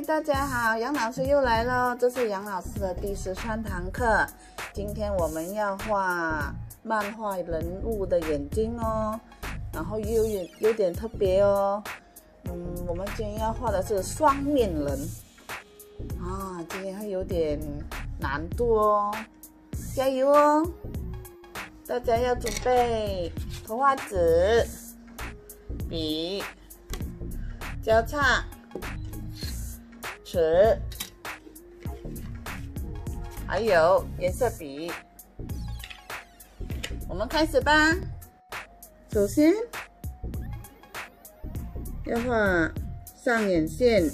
大家好，杨老师又来了，这是杨老师的第13堂课。今天我们要画漫画人物的眼睛哦，然后又有点特别哦。我们今天要画的是双面人啊，今天会有点难度哦，加油哦！大家要准备图画纸、笔、胶擦、尺，还有颜色笔。我们开始吧。首先要画上眼线，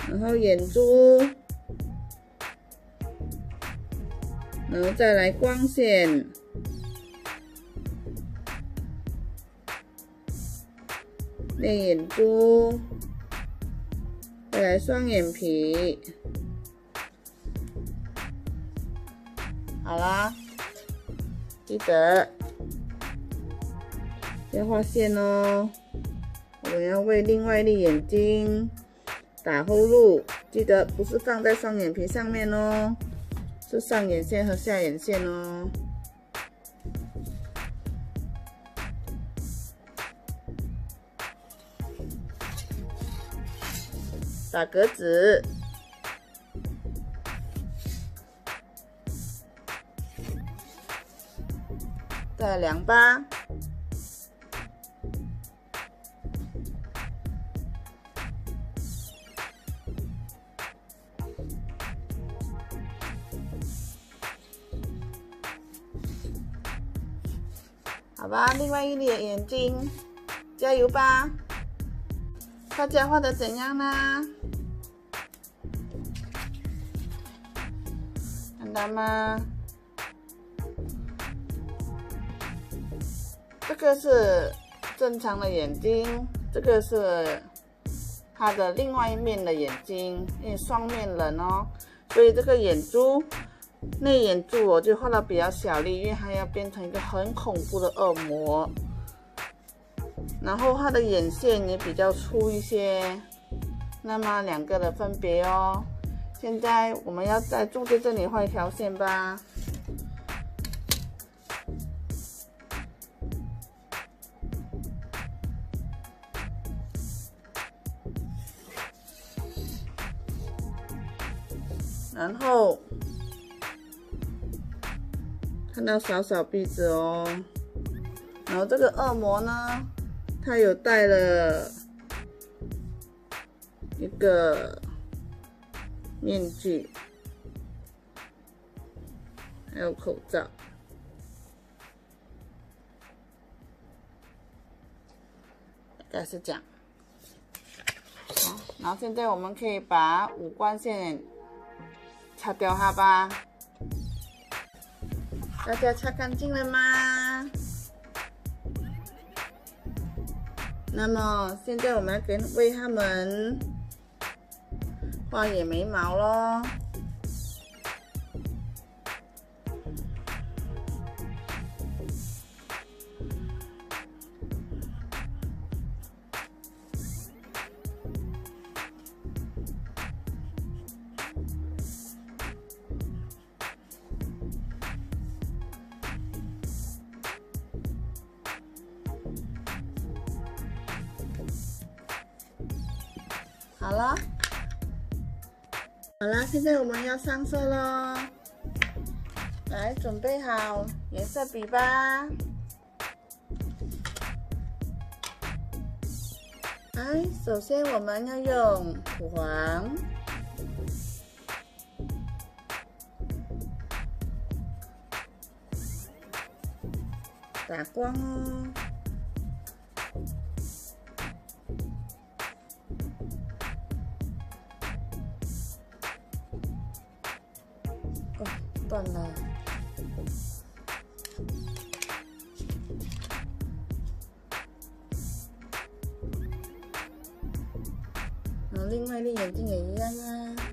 然后眼珠，然后再来光线，内眼珠，再来双眼皮。好啦，记得要画线哦。我们要为另外一粒眼睛打后路，记得不是放在双眼皮上面哦，是上眼线和下眼线哦。打格子，再量吧。好吧，另外一粒眼睛，加油吧！大家画的怎样呢？看到吗？这个是正常的眼睛，这个是它的另外一面的眼睛，因为双面人哦，所以这个眼珠。内眼珠我就画的比较小粒，因为它要变成一个很恐怖的恶魔。然后它的眼线也比较粗一些，那么两个的分别哦。现在我们要在中间这里画一条线吧。然后看到小鼻子哦，然后这个恶魔呢，他有戴了一个面具，还有口罩，大概是这样。好，然后现在我们可以把五官线擦掉它吧。大家擦干净了吗？那么现在我们要为他们画眼眉毛咯。好了，现在我们要上色咯。来，准备好颜色笔吧。来，首先我们要用土黄，打光哦。断了。另外一粒眼睛也一样啊。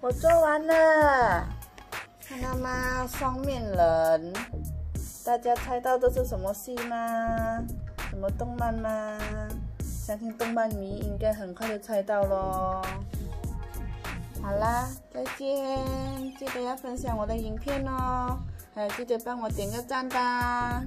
我做完了，看到吗？双面人，大家猜到这是什么戏吗？什么动漫吗？相信动漫迷应该很快就猜到咯。好啦，再见！记得要分享我的影片哦，还有记得帮我点个赞吧。